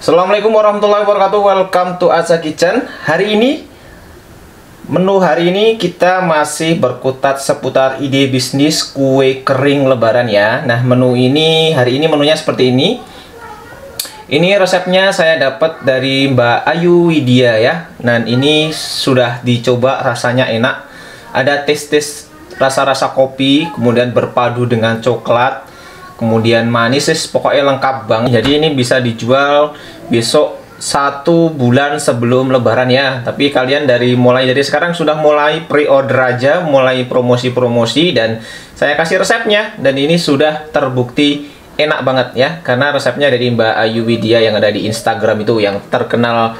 Assalamualaikum warahmatullahi wabarakatuh. Welcome to Aza Kitchen. Menu hari ini kita masih berkutat seputar ide bisnis kue kering lebaran ya. Nah, menu ini hari ini menunya seperti ini. Ini resepnya saya dapat dari Mbak Ayu Widya ya. Nah, ini sudah dicoba, rasanya enak. Ada tes rasa-rasa kopi, kemudian berpadu dengan coklat, kemudian manis, pokoknya lengkap banget. Jadi ini bisa dijual besok 1 bulan sebelum lebaran ya. Tapi kalian mulai dari sekarang sudah mulai pre-order aja, mulai promosi-promosi, dan saya kasih resepnya. Dan ini sudah terbukti enak banget ya, karena resepnya dari Mbak Ayu Widya yang ada di Instagram itu, yang terkenal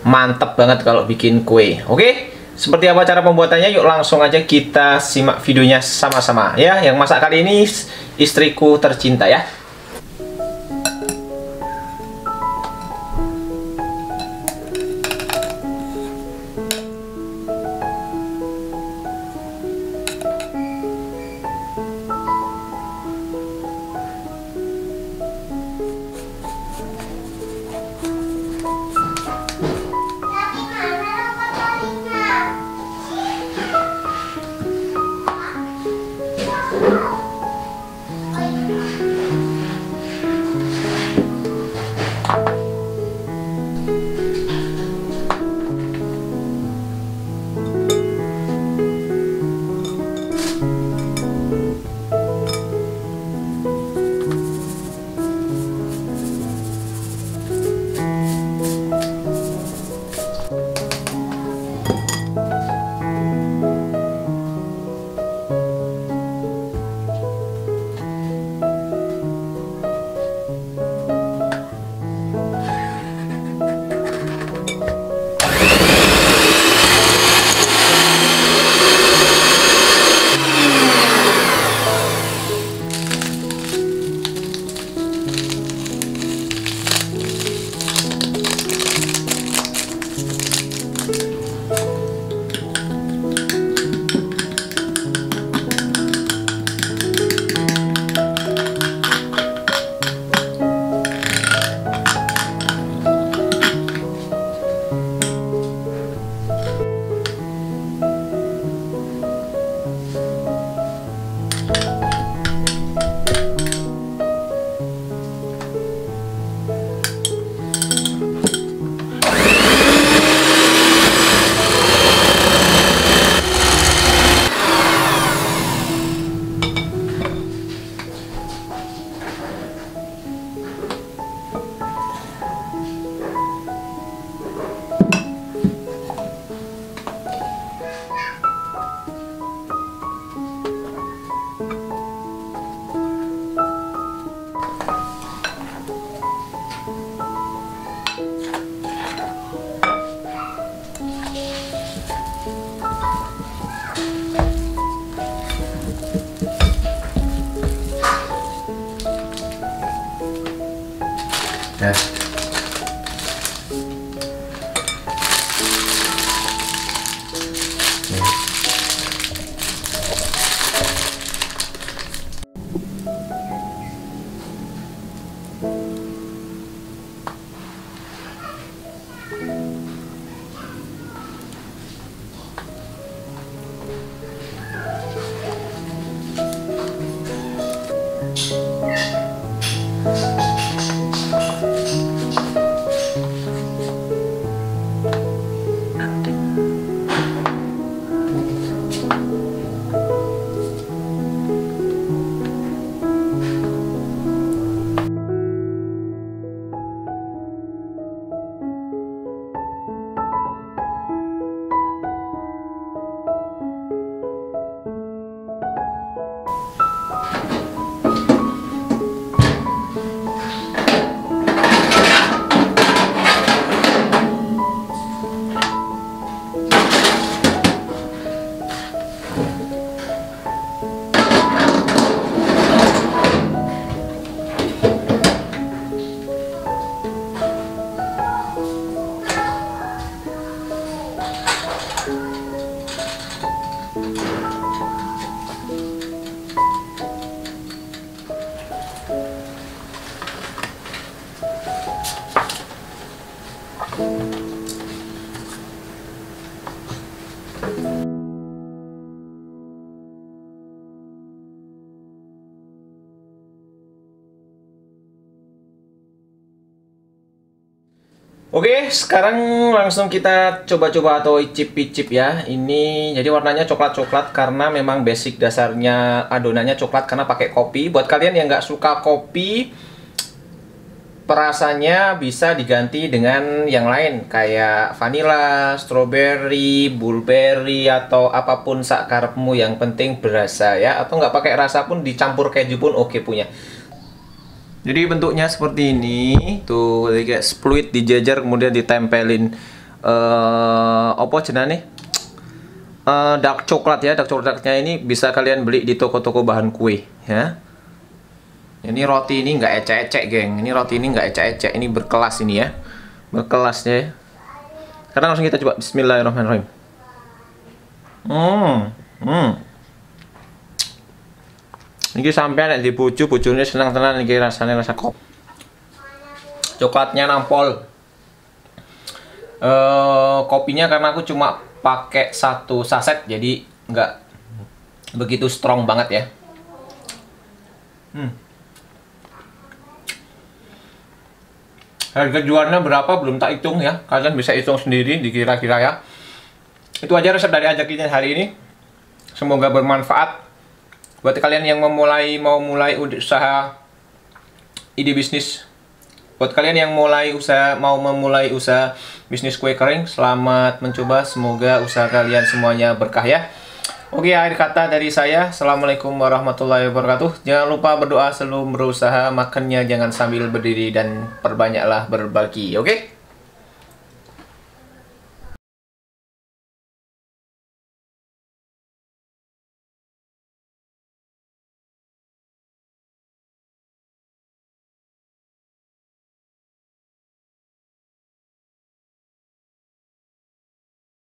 mantep banget kalau bikin kue. Oke, seperti apa cara pembuatannya? Yuk langsung aja kita simak videonya sama-sama ya. Yang masak kali ini istriku tercinta ya. Oke, sekarang langsung kita coba-coba atau icip-icip ya. Ini jadi warnanya coklat-coklat karena memang basic dasarnya adonannya coklat karena pakai kopi. Buat kalian yang nggak suka kopi, perasannya bisa diganti dengan yang lain kayak vanilla, strawberry, blueberry atau apapun sakarepmu, yang penting berasa ya. Atau nggak pakai rasa pun dicampur keju pun oke punya. Jadi bentuknya seperti ini, tuh kayak split dijajar kemudian ditempelin apa jenenge? Dark coklat ya. Dark coklatnya ini bisa kalian beli di toko-toko bahan kue ya. Ini roti ini nggak ecek-ecek, geng. Ini roti ini nggak ecek-ecek, ini berkelas ini ya. Berkelas ya. Sekarang langsung kita coba. Bismillahirrahmanirrahim. Ini sampai nek di bojone seneng tenan iki rasane, rasa kopi. Coklatnya nampol. Kopinya karena aku cuma pakai 1 saset jadi nggak begitu strong banget ya. Harga jualnya berapa belum tak hitung ya. Kalian bisa hitung sendiri dikira-kira ya. Itu aja resep dari Ajak Kitchen hari ini. Semoga bermanfaat. Buat kalian yang mau mulai usaha ide bisnis, buat kalian yang mau memulai usaha bisnis kue kering, selamat mencoba. Semoga usaha kalian semuanya berkah ya. Oke, akhir kata dari saya. Assalamualaikum warahmatullahi wabarakatuh. Jangan lupa berdoa sebelum berusaha, makannya jangan sambil berdiri, dan perbanyaklah berbagi. Oke?